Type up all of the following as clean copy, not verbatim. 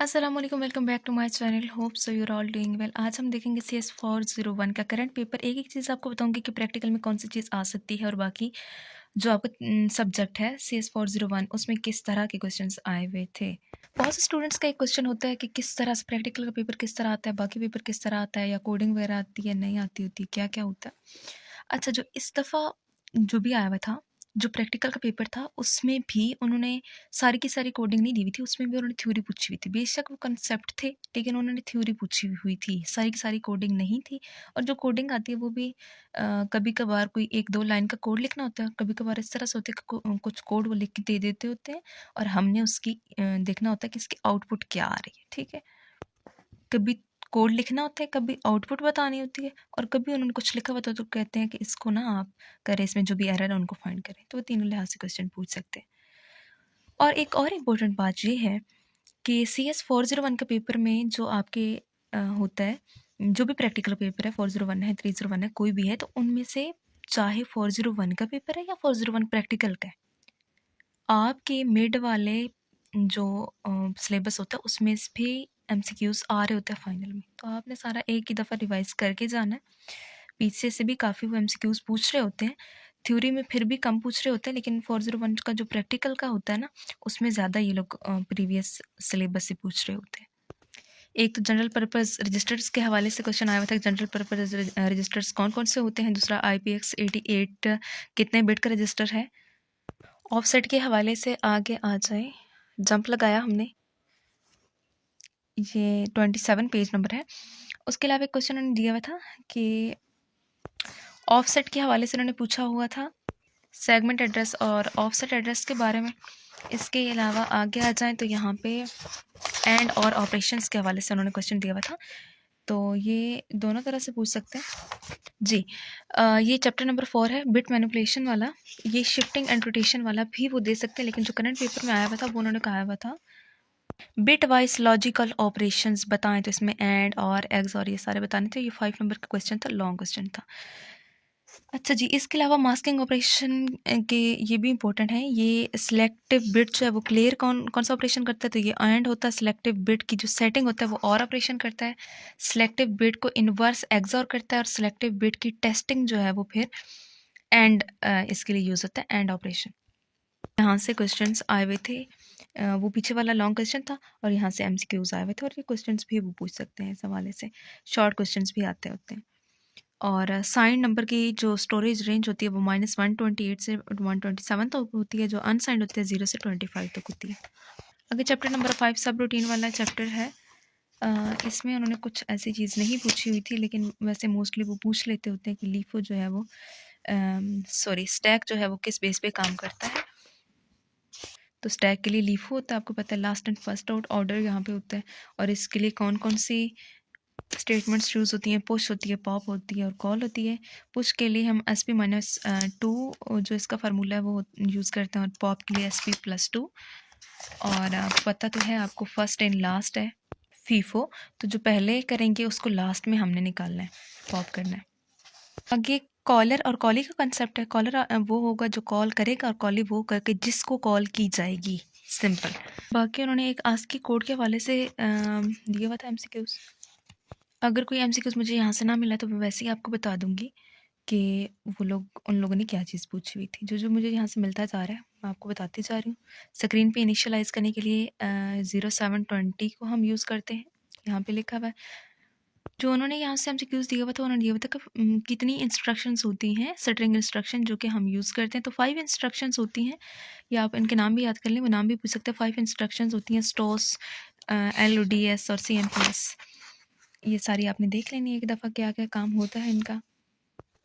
अस्सलाम वालेकुम, welcome back to my channel. Hope so you are all doing well. आज हम देखेंगे CS 401 का करंट पेपर। एक एक चीज़ आपको बताऊंगी कि प्रैक्टिकल में कौन सी चीज़ आ सकती है और बाकी जो आपका सब्जेक्ट है CS 401 उसमें किस तरह के क्वेश्चंस आए हुए थे। बहुत से स्टूडेंट्स का एक क्वेश्चन होता है कि किस तरह से प्रैक्टिकल का पेपर किस तरह आता है, बाकी पेपर किस तरह आता है, या कोडिंग वगैरह आती है नहीं आती होती, क्या क्या होता है। अच्छा, जो इस दफ़ा जो भी आया हुआ था, जो प्रैक्टिकल का पेपर था, उसमें भी उन्होंने सारी की सारी कोडिंग नहीं दी हुई थी, उसमें भी उन्होंने थ्योरी पूछी हुई थी। बेशक वो कंसेप्ट थे, लेकिन उन्होंने थ्योरी पूछी हुई थी, सारी की सारी कोडिंग नहीं थी। और जो कोडिंग आती है वो भी कभी-कभार कोई 1-2 लाइन का कोड लिखना होता है, कभी-कभार इस तरह से होता है कि कुछ कोड वो लिख के दे देते होते हैं और हमने उसकी देखना होता है कि इसकी आउटपुट क्या आ रही है, ठीक है? कभी कोड लिखना होता है, कभी आउटपुट बतानी होती है, और कभी उन्होंने कुछ लिखा हुआ था तो कहते हैं कि इसको ना आप करें, इसमें जो भी एरर है उनको फाइंड करें। तो वो तीनों लिहाज से क्वेश्चन पूछ सकते हैं। और एक और इम्पोर्टेंट बात ये है कि CS 401 का पेपर में जो आपके होता है, जो भी प्रैक्टिकल पेपर है, 401 है, 301 है, कोई भी है, तो उनमें से चाहे 401 का पेपर है या 401 प्रैक्टिकल का है, आपके मिड वाले जो सिलेबस होता है उसमें से भी MCQs आ रहे होते हैं फाइनल में। तो आपने सारा एक ही दफ़ा रिवाइज़ करके जाना है। पीछे से भी काफ़ी वो MCQs पूछ रहे होते हैं। थ्योरी में फिर भी कम पूछ रहे होते हैं, लेकिन 401 का जो प्रैक्टिकल का होता है ना, उसमें ज़्यादा ये लोग प्रीवियस सिलेबस से पूछ रहे होते हैं। एक तो जनरल पर्पस रजिस्टर्स के हवाले से क्वेश्चन आया हुआ था। जनरल पर्पस रजिस्टर्स कौन-कौन से होते हैं? दूसरा IPX 88 कितने बिट का रजिस्टर है? ऑफसेट के हवाले से आगे आ जाए, जंप लगाया हमने, ये 27 पेज नंबर है। उसके अलावा एक क्वेश्चन उन्होंने दिया हुआ था कि ऑफसेट के हवाले से उन्होंने पूछा हुआ था सेगमेंट एड्रेस और ऑफसेट एड्रेस के बारे में। इसके अलावा आगे आ जाएं तो यहाँ पे एंड और ऑपरेशंस के हवाले से उन्होंने क्वेश्चन दिया हुआ था, तो ये दोनों तरह से पूछ सकते हैं जी। ये चैप्टर नंबर 4 है, बिट मैनिपुलेशन वाला। ये शिफ्टिंग एंड रोटेशन वाला भी वो दे सकते हैं, लेकिन जो करंट पेपर में आया हुआ था वो उन्होंने कहा हुआ था बिट वाइज लॉजिकल ऑपरेशंस बताएं, तो इसमें एंड और एग्स और ये सारे बताने थे। ये 5 नंबर का क्वेश्चन था, लॉन्ग क्वेश्चन था। अच्छा जी, इसके अलावा मास्किंग ऑपरेशन के ये भी इंपॉर्टेंट है। ये सिलेक्टिव बिट जो है वो क्लियर कौन कौन सा ऑपरेशन करता है, तो ये एंड होता है। सिलेक्टिव बिट की जो सेटिंग होता है वो और ऑपरेशन करता है। सिलेक्टिव बिट को इन्वर्स एक्सऑर करता है, और सिलेक्टिव बिट की टेस्टिंग जो है वो फिर एंड इसके लिए यूज़ होता है, एंड ऑपरेशन। यहाँ से क्वेश्चंस आए हुए थे, वो पीछे वाला लॉन्ग क्वेश्चन था, और यहाँ से MCQs आए हुए थे, और ये क्वेश्चंस भी वो पूछ सकते हैं इस हवाले से। शॉर्ट क्वेश्चंस भी आते होते हैं। और साइन नंबर की जो स्टोरेज रेंज होती है वो -128 से 127 तक होती है। जो अनसाइंड होती है 0 से 25 तक होती है। अगर चैप्टर नंबर 5 सब रूटीन वाला चैप्टर है, इसमें उन्होंने कुछ ऐसी चीज़ नहीं पूछी हुई थी, लेकिन वैसे मोस्टली वो पूछ लेते होते हैं कि लीफो जो है वो स्टैक जो है वो किस बेस पे काम करता है। तो स्टैक के लिए लीफो होता है, आपको पता है, last and first out order यहाँ पे होता है। और इसके लिए कौन कौन सी स्टेटमेंट्स यूज़ होती हैं? पुश होती है, पॉप होती है, और कॉल होती है। पुश के लिए हम SP-2 जो इसका फार्मूला है वो यूज़ करते हैं, और पॉप के लिए SP+2। और पता तो है आपको, फर्स्ट एंड लास्ट है फीफो, तो जो पहले करेंगे उसको लास्ट में हमने निकालना है, पॉप करना है। आगे कॉलर और कॉली का कंसेप्ट है। कॉलर वो होगा जो कॉल करेगा, और कॉली वो करके जिसको कॉल की जाएगी, सिंपल। बाकी उन्होंने एक आस्की कोड के हवाले से दिया हुआ था MCQs। अगर कोई MCQs मुझे यहाँ से ना मिला तो मैं वैसे ही आपको बता दूंगी कि उन लोगों ने क्या चीज़ पूछी हुई थी। जो जो मुझे यहाँ से मिलता जा रहा है मैं आपको बताती जा रही हूँ। स्क्रीन पे इनिशियलाइज़ करने के लिए 0720 को हम यूज़ करते हैं, यहाँ पे लिखा हुआ है। जो उन्होंने यहाँ से MCQs दिया हुआ था, उन्होंने दिया हुआ था कि कितनी इंस्ट्रक्शंस होती हैं, स्ट्रिंग इंस्ट्रक्शन जो कि हम यूज़ करते हैं। तो 5 इंस्ट्रक्शंस होती हैं, या आप इनके नाम भी याद कर लें, वो नाम भी पूछ सकते हैं। 5 इंस्ट्रक्शंस होती हैं, स्टोस, LODS और CMPS। ये सारी आपने देख लेनी है एक दफ़ा, क्या क्या काम होता है इनका।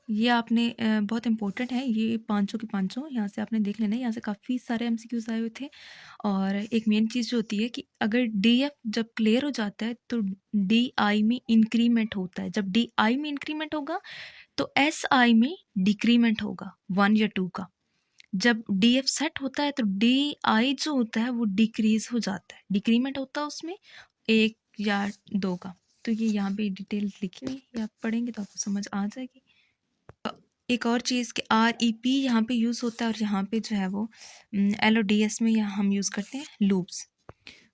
ये आपने बहुत इंपॉर्टेंट है, ये पाँचों के पाँचों यहाँ से आपने देख लेना है। यहाँ से काफ़ी सारे MCQs आए हुए थे। और एक मेन चीज़ जो होती है कि अगर DF जब क्लियर हो जाता है तो DI में इंक्रीमेंट होता है। जब DI में इंक्रीमेंट होगा तो SI में डिक्रीमेंट होगा, 1 या 2 का। जब DF सेट होता है तो DI जो होता है वो डिक्रीज हो जाता है, डिक्रीमेंट होता है उसमें 1 या 2 का। तो ये यहाँ पे डिटेल लिखी हुई है, ये आप पढ़ेंगे तो आपको समझ आ जाएगी। एक और चीज़ कि REP यहाँ पे यूज़ होता है, और यहाँ पे जो है वो LODS में यहाँ हम यूज़ करते हैं लूप्स।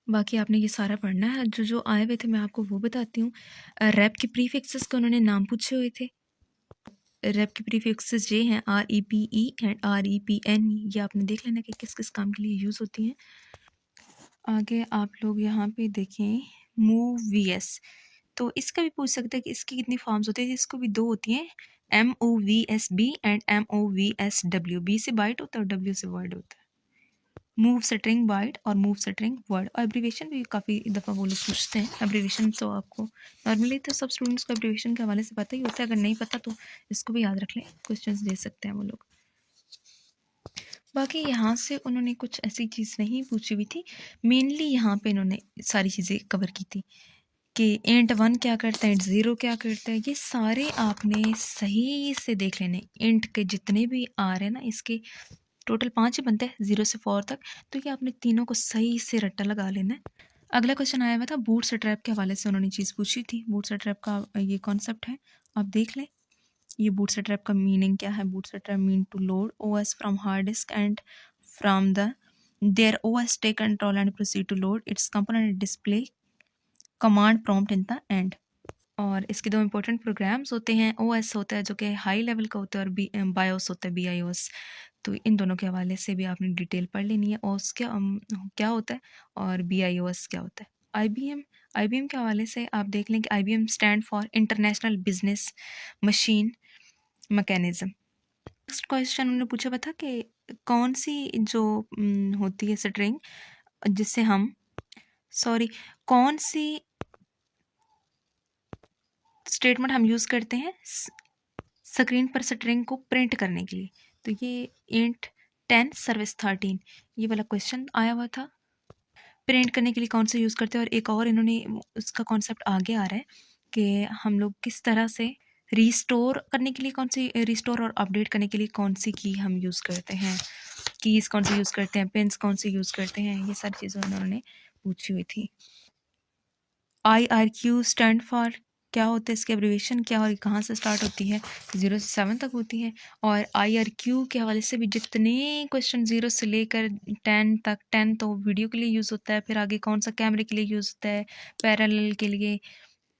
बाकी आपने ये सारा पढ़ना है। जो जो आए हुए थे मैं आपको वो बताती हूँ। रैप के प्रीफिक्सेस के उन्होंने नाम पूछे हुए थे। रैप के प्रीफिक्सेस ये हैं REPE एंड REPN। ये आपने देख लेना कि किस किस काम के लिए यूज़ होती हैं। आगे आप लोग यहाँ पे देखें MOVS, तो इसका भी पूछ सकते हैं कि इसकी कितनी फॉर्म्स होती है। इसको भी दो होती हैं, MOVSB एंड MOVSW। बी से बाइट होता है और W से वर्ड होता है। मूव स्ट्रिंग बाइट और मूव स्ट्रिंग वर्ड। और एब्रीवेशन भी काफ़ी दफ़ा वो लोग पूछते हैं। एब्रीवेशन तो आपको नॉर्मली तो सब स्टूडेंट्स को एब्रीवेशन के हवाले से पता ही होता है। अगर नहीं पता तो इसको भी याद रख लें, क्वेश्चंस दे सकते हैं वो लोग। बाकी यहाँ से उन्होंने कुछ ऐसी चीज़ नहीं पूछी हुई थी। मेनली यहाँ पे इन्होंने सारी चीज़ें कवर की थी कि इंट 1 क्या करता है, इंट 0 क्या करता है। ये सारे आपने सही से देख लेने। इंट के जितने भी आ रहे हैं ना, इसके टोटल 5 ही बनते हैं 0 से 4 तक। तो ये आपने तीनों को सही से रट्टा लगा लेना है। अगला क्वेश्चन आया हुआ था बूटस्ट्रैप के हवाले से उन्होंने चीज़ पूछी थी। बूटस्ट्रैप का ये कॉन्सेप्ट है, आप देख लें। ये बूटस्ट्रैप का मीनिंग क्या है। Bootstrap mean to load OS from hard disk and from there OS take control and proceed to load its component display command prompt in the end. और इसके दो इंपॉर्टेंट प्रोग्राम्स होते हैं। OS होता है जो कि हाई लेवल का होता है और बायोस होता है BIOS। तो इन दोनों के हवाले से भी आपने डिटेल पढ़ लेनी है। OS क्या होता है और BIOS क्या होता है। IBM के हवाले से आप देख लें कि IBM stand for international business machine mechanism. Next question उन्होंने पूछा हुआ था कि कौन सी जो होती है स्ट्रिंग जिससे हम कौन सी स्टेटमेंट हम यूज़ करते हैं स्क्रीन पर स्ट्रिंग को प्रिंट करने के लिए। तो ये इंट 10 सर्विस 13 ये वाला क्वेश्चन आया हुआ था। प्रिंट करने के लिए कौन सा यूज़ करते हैं। और एक और इन्होंने उसका कॉन्सेप्ट आगे आ रहा है कि हम लोग किस तरह से रिस्टोर करने के लिए कौन सी रिस्टोर और अपडेट करने के लिए कौन सी की हम यूज़ करते हैं, कीज़ कौन सी यूज़ करते हैं, पिन्स कौन सी यूज़ करते हैं। ये सारी चीज़ें उन्होंने पूछी हुई थी। IRQ स्टैंड फॉर क्या होता है, इसकी एब्रीवेशन क्या और कहाँ से स्टार्ट होती है। 0 से 7 तक होती है। और IRQ के हवाले से भी जितने क्वेश्चन 0 से लेकर 10 तक, 10 तो वीडियो के लिए यूज़ होता है। फिर आगे कौन सा कैमरे के लिए यूज़ होता है, पैरेलल के लिए,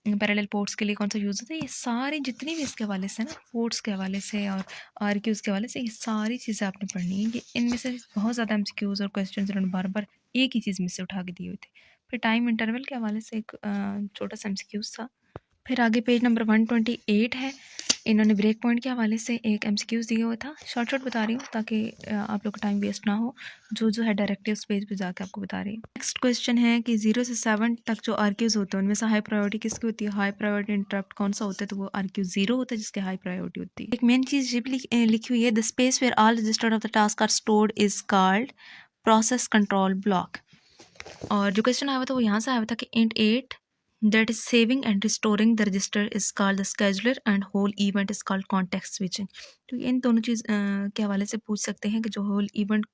पैरेलल पोर्ट्स के लिए कौन सा यूज़ होता है। ये सारी जितनी भी इसके हवाले से ना, पोर्ट्स के हवाले से और RQs के हवाले से, ये सारी चीज़ें आपने पढ़नी है। ये इनमें से बहुत ज़्यादा MCQs और क्वेश्चन इन्होंने बार बार एक ही चीज़ में से उठा के दिए हुए थे। फिर टाइम इंटरवल के हवाले से एक छोटा सा MCQs था। फिर आगे पेज नंबर 128 है। इन्होंने ब्रेक पॉइंट के हवाले से एक MCQs दिया हुआ था। शॉर्ट बता रही हूँ ताकि आप लोग का टाइम वेस्ट ना हो। जो है डायरेक्टली उस पेज पे जाकर आपको बता रही हूँ। नेक्स्ट क्वेश्चन है कि 0 से 7 तक जो RQs होते हैं उनमें से हाई प्रायोरिटी किसकी होती है। हाई प्रायोरिटी इंटरप्ट कौन सा होता है, तो वो RQ 0 होता है जिसकी हाई प्रायोरिटी होती है। एक मेन चीज़ ये भी लिखी हुई है, the space where all registered of the task are stored is called process control block. और जो क्वेश्चन आया हुआ था वो यहाँ से आया हुआ था कि int 8 that is saving and restoring the register is called the scheduler and whole event is called context switching। तो इन दोनों चीज़ के हवाले से पूछ सकते हैं कि जो होल इवेंट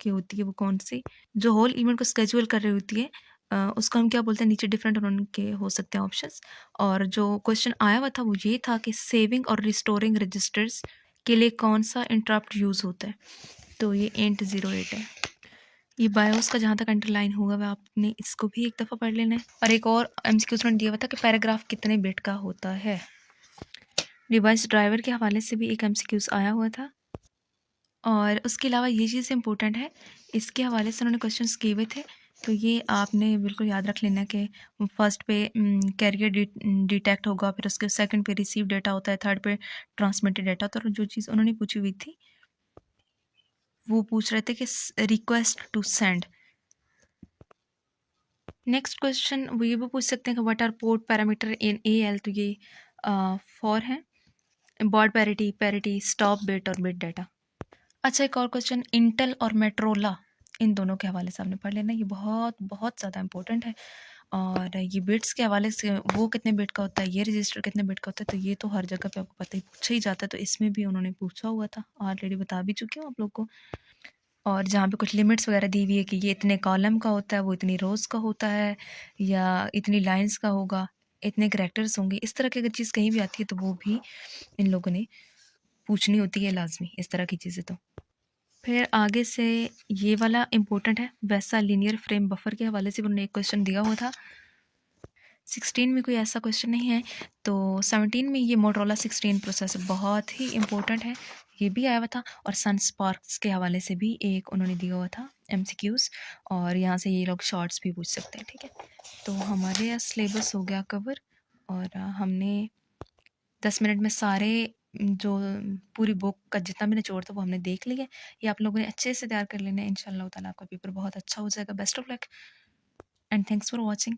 की होती है वो कौन सी, जो होल इवेंट को स्केड्यूल कर रही होती है उसको हम क्या बोलते हैं। नीचे डिफरेंट उनके हो सकते हैं ऑप्शंस। और जो क्वेश्चन आया हुआ था वो ये था कि सेविंग और रिस्टोरिंग रजिस्टर्स के लिए कौन सा इंटरप्ट यूज़ होता है। तो ये इंट 08 है। ये बायोस का जहाँ तक अंडरलाइन होगा वह आपने इसको भी एक दफ़ा पढ़ लेना है। और एक और MCQ उसमें दिया हुआ था कि पैराग्राफ कितने बिट का होता है। डिवाइस ड्राइवर के हवाले से भी एक MCQ आया हुआ था। और उसके अलावा ये चीज़ इंपॉर्टेंट है, इसके हवाले से उन्होंने क्वेश्चंस किए हुए थे। तो ये आपने बिल्कुल याद रख लेना कि फर्स्ट पे कैरियर डिटेक्ट होगा, फिर उसके सेकंड पे रिसीव डेटा होता है, थर्ड पे ट्रांसमिटेड डेटा होता है। और जो चीज़ उन्होंने पूछी हुई थी वो पूछ रहे थे कि request to send. Next question वो ये भी पूछ सकते हैं कि what are port parameter in AL। तो ये फॉर है baud parity, parity, stop bit और बिट डाटा। अच्छा, एक और क्वेश्चन इंटेल और मेट्रोला, इन दोनों के हवाले से आपने पढ़ लेना। ये बहुत बहुत ज़्यादा इंपॉर्टेंट है। और ये बिट्स के हवाले से वो कितने बिट का होता है, ये रजिस्टर कितने बिट का होता है, तो ये तो हर जगह पे आपको पता ही पूछा ही जाता है। तो इसमें भी उन्होंने पूछा हुआ था, ऑलरेडी बता भी चुकी हूँ आप लोग को। और जहाँ पे कुछ लिमिट्स वगैरह दी हुई है कि ये इतने कॉलम का होता है, वो इतनी रोज़ का होता है, या इतनी लाइंस का होगा, इतने कैरेक्टर्स होंगे, इस तरह की अगर चीज़ कहीं भी आती है तो वो भी इन लोगों ने पूछनी होती है लाजमी, इस तरह की चीज़ें। तो फिर आगे से ये वाला इम्पोर्टेंट है, वैसा लीनियर फ्रेम बफर के हवाले से उन्होंने एक क्वेश्चन दिया हुआ था। 16 में कोई ऐसा क्वेश्चन नहीं है, तो 17 में ये मोटरोला 16 प्रोसेसर बहुत ही इम्पोर्टेंट है, ये भी आया हुआ था। और सन स्पार्क्स के हवाले से भी एक उन्होंने दिया हुआ था MCQs, और यहाँ से ये लोग शॉर्ट्स भी पूछ सकते हैं, ठीक है। तो हमारे यहाँ सिलेबस हो गया कवर, और हमने 10 मिनट में सारे जो पूरी बुक का जितना भी निचोड़ था वो हमने देख लिया। ये आप लोगों ने अच्छे से तैयार कर लेना है, इंशाल्लाह ताला आपका पेपर बहुत अच्छा हो जाएगा। Best of luck and thanks for watching.